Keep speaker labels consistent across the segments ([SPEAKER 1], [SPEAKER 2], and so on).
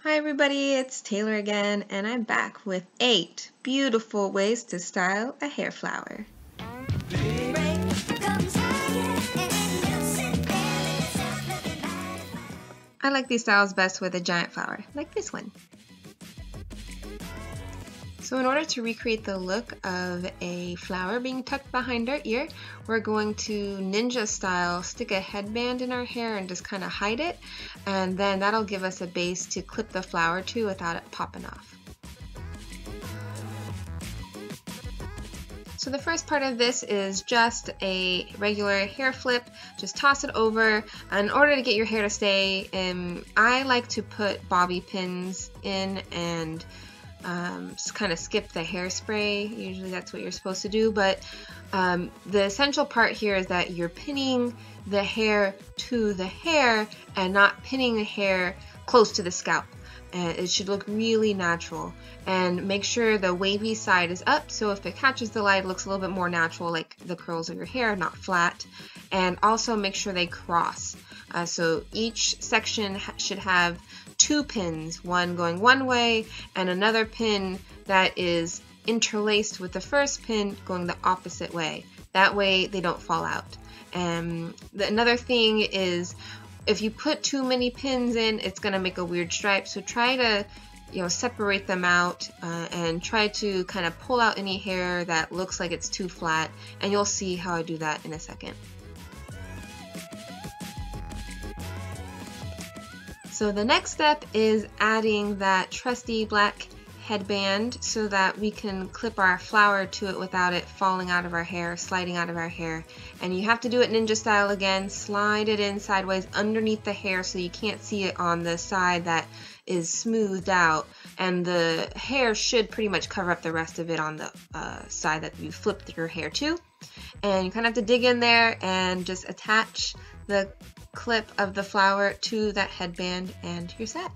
[SPEAKER 1] Hi everybody, it's Taylor again, and I'm back with 8 beautiful ways to style a hair flower. I like these styles best with a giant flower, like this one. So in order to recreate the look of a flower being tucked behind our ear, we're going to ninja style stick a headband in our hair and just kind of hide it, and then that'll give us a base to clip the flower to without it popping off. So the first part of this is just a regular hair flip. Just toss it over. In order to get your hair to stay, I like to put bobby pins in and just kind of skip the hairspray. Usually that's what you're supposed to do, but the essential part here is that you're pinning the hair to the hair and not pinning the hair close to the scalp. And it should look really natural, and make sure the wavy side is up so if it catches the light it looks a little bit more natural, like the curls of your hair, not flat. And also make sure they cross, so each section should have 2 pins, one going one way and another pin that is interlaced with the first pin going the opposite way. That way they don't fall out. And another thing is, if you put too many pins in, it's going to make a weird stripe, so try to separate them out and try to kind of pull out any hair that looks like it's too flat, and you'll see how I do that in a second. So the next step is adding that trusty black headband so that we can clip our flower to it without it falling out of our hair, sliding out of our hair. And you have to do it ninja style again. Slide it in sideways underneath the hair so you can't see it on the side that is smoothed out, and the hair should pretty much cover up the rest of it on the side that you flipped your hair to. And you kind of have to dig in there and just attach the clip of the flower to that headband and you're set.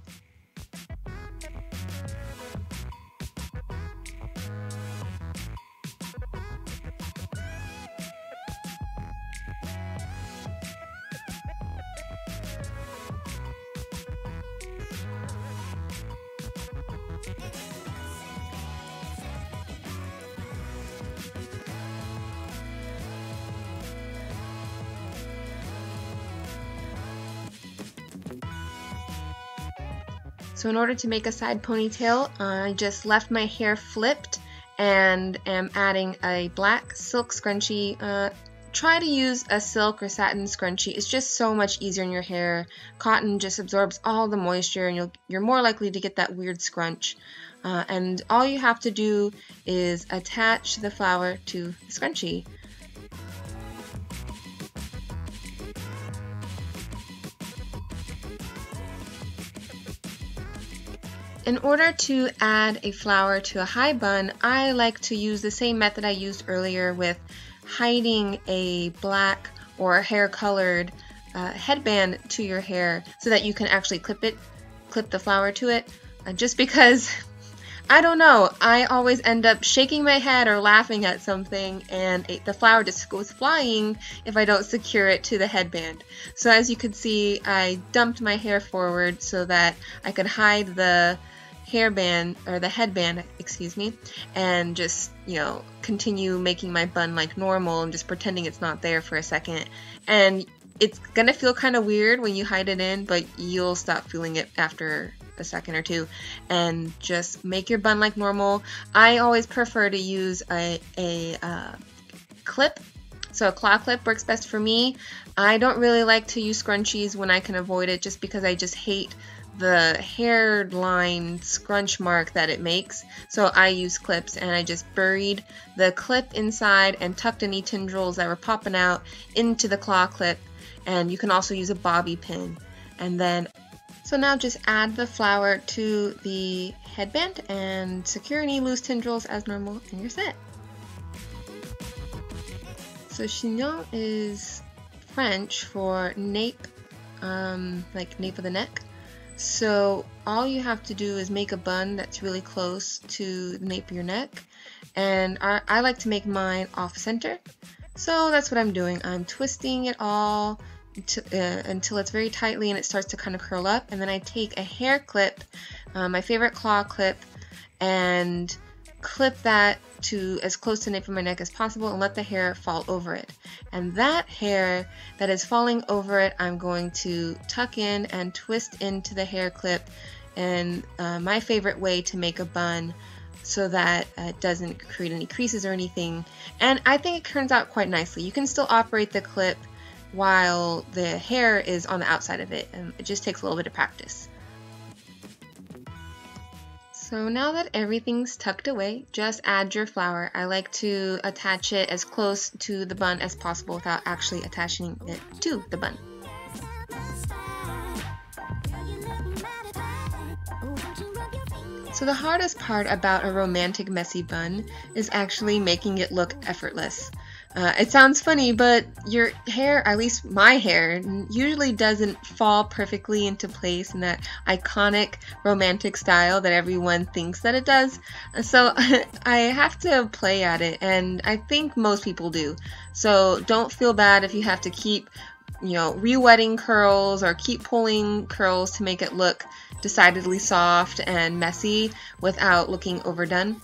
[SPEAKER 1] So in order to make a side ponytail, I just left my hair flipped and am adding a black silk scrunchie. Try to use a silk or satin scrunchie. It's just so much easier in your hair. Cotton just absorbs all the moisture and you're more likely to get that weird scrunch. And all you have to do is attach the flower to the scrunchie. In order to add a flower to a high bun, I like to use the same method I used earlier with hiding a black or hair colored headband to your hair so that you can actually clip the flower to it. Just because, I don't know, I always end up shaking my head or laughing at something and the flower just goes flying if I don't secure it to the headband. So as you can see, I dumped my hair forward so that I could hide the hairband, or the headband, excuse me, and just, continue making my bun like normal and just pretending it's not there for a second. And it's gonna feel kind of weird when you hide it in, but you'll stop feeling it after a second or two, and just make your bun like normal. I always prefer to use a clip, so a claw clip works best for me. I don't really like to use scrunchies when I can avoid it, just because I just hate the hairline scrunch mark that it makes. So I use clips, and I just buried the clip inside and tucked any tendrils that were popping out into the claw clip. And you can also use a bobby pin. And then, so now just add the flower to the headband and secure any loose tendrils as normal, and you're set. So Chignon is French for nape, like nape of the neck. So all you have to do is make a bun that's really close to the nape of your neck, and I like to make mine off center. So that's what I'm doing. I'm twisting it all until it's very tightly and it starts to kind of curl up, and then I take a hair clip, my favorite claw clip, and clip that to as close to the nape of my neck as possible and let the hair fall over it. And that hair that is falling over it, I'm going to tuck in and twist into the hair clip, and my favorite way to make a bun so that it doesn't create any creases or anything. And I think it turns out quite nicely. You can still operate the clip while the hair is on the outside of it, and it just takes a little bit of practice. So now that everything's tucked away, just add your flower. I like to attach it as close to the bun as possible without actually attaching it to the bun. So the hardest part about a romantic messy bun is actually making it look effortless. It sounds funny, but your hair, at least my hair, usually doesn't fall perfectly into place in that iconic romantic style that everyone thinks that it does. So I have to play at it, and I think most people do. So don't feel bad if you have to keep, re-wetting curls or keep pulling curls to make it look decidedly soft and messy without looking overdone.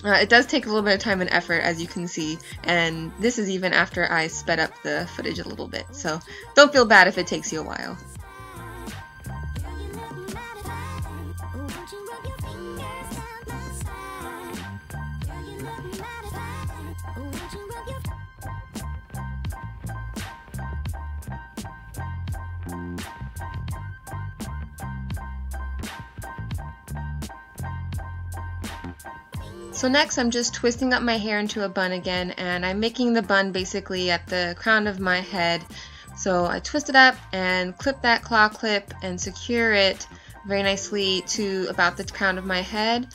[SPEAKER 1] It does take a little bit of time and effort, as you can see, and this is even after I sped up the footage a little bit, so don't feel bad if it takes you a while. So next I'm just twisting up my hair into a bun again, and I'm making the bun basically at the crown of my head. So I twist it up and clip that claw clip and secure it very nicely to about the crown of my head,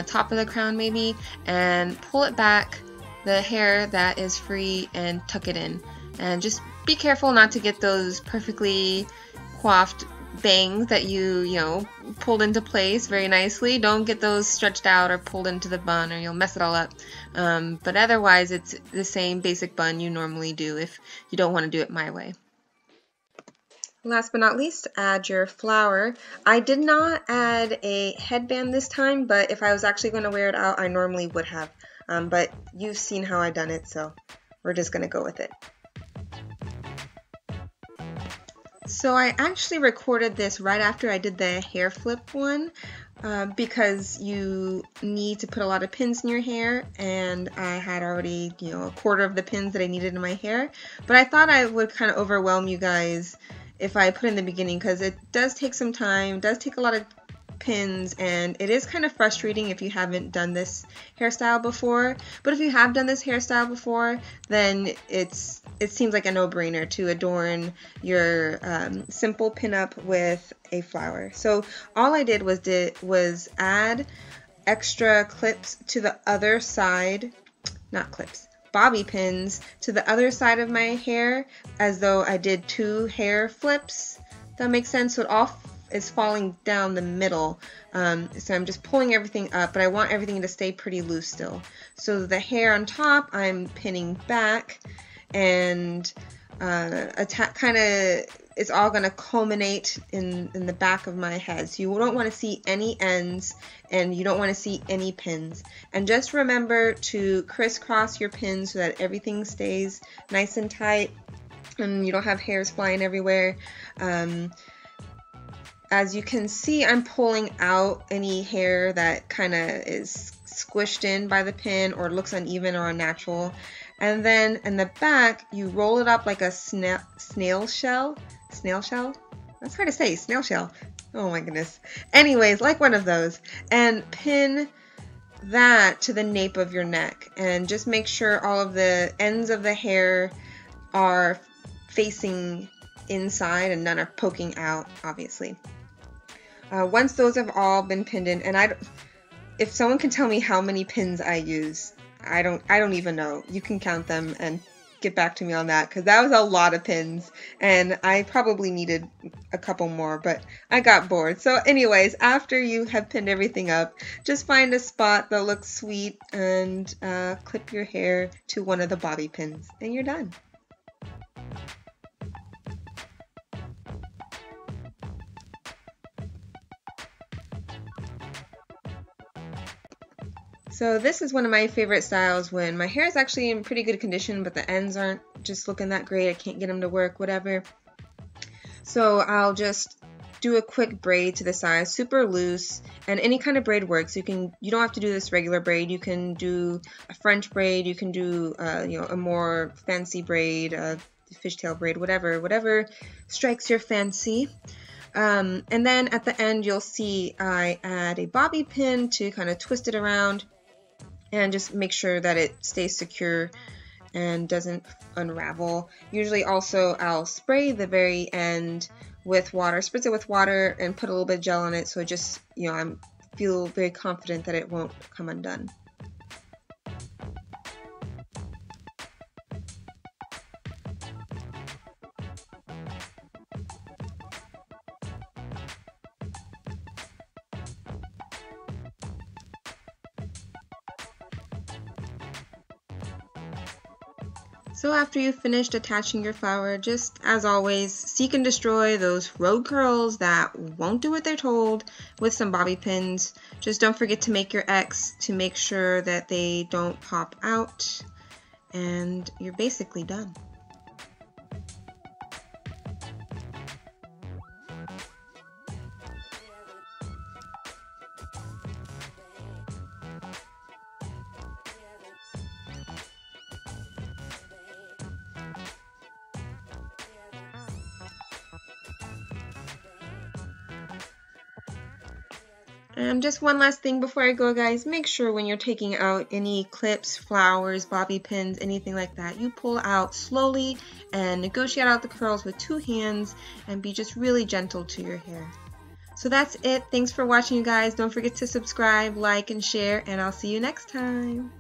[SPEAKER 1] top of the crown maybe, and pull it back, the hair that is free, and tuck it in. And just be careful not to get those perfectly coiffed bangs that you pulled into place very nicely. Don't get those stretched out or pulled into the bun, or you'll mess it all up. But otherwise it's the same basic bun you normally do if you don't want to do it my way. Last but not least, add your flower. I did not add a headband this time, but if I was actually going to wear it out, I normally would have. But you've seen how I've done it, so we're just going to go with it. So I actually recorded this right after I did the hair flip one, because you need to put a lot of pins in your hair, and I had already, a quarter of the pins that I needed in my hair. But I thought I would kind of overwhelm you guys if I put in the beginning, because it does take some time, does take a lot of pins, and it is kind of frustrating if you haven't done this hairstyle before. But if you have done this hairstyle before, then it seems like a no-brainer to adorn your simple pinup with a flower. So all I did was add extra clips to the other side, not clips, bobby pins to the other side of my hair, as though I did 2 hair flips. That makes sense. So it all is falling down the middle, so I'm just pulling everything up, but I want everything to stay pretty loose still. So the hair on top I'm pinning back, and it's all going to culminate in the back of my head. So you don't want to see any ends, and you don't want to see any pins. And just remember to crisscross your pins so that everything stays nice and tight and you don't have hairs flying everywhere. As you can see, I'm pulling out any hair that kind of is squished in by the pin or looks uneven or unnatural. And then in the back, you roll it up like a snail shell? Snail shell? That's hard to say, snail shell. Oh my goodness. Anyways, like one of those. And pin that to the nape of your neck. And just make sure all of the ends of the hair are facing inside and none are poking out, obviously. Once those have all been pinned in, and if someone can tell me how many pins I use, I don't even know. You can count them and get back to me on that, because that was a lot of pins and I probably needed a couple more, but I got bored. So anyways, after you have pinned everything up, just find a spot that looks sweet and clip your hair to one of the bobby pins and you're done. So this is one of my favorite styles when my hair is actually in pretty good condition, but the ends aren't just looking that great. I can't get them to work, whatever. So I'll just do a quick braid to the side, super loose, and any kind of braid works. You don't have to do this regular braid. You can do a French braid. You can do a more fancy braid, fishtail braid, whatever strikes your fancy. And then at the end, you'll see I add a bobby pin to kind of twist it around and just make sure that it stays secure and doesn't unravel. Usually also I'll spray the very end with water, spritz it with water and put a little bit of gel on it, so it just, I feel very confident that it won't come undone. So after you've finished attaching your flower, just as always, seek and destroy those rogue curls that won't do what they're told with some bobby pins. Just don't forget to make your X to make sure that they don't pop out, and you're basically done. Just one last thing before I go, guys, make sure when you're taking out any clips, flowers, bobby pins, anything like that, you pull out slowly and negotiate out the curls with 2 hands and be just really gentle to your hair. So that's it. Thanks for watching, you guys. Don't forget to subscribe, like, and share, and I'll see you next time.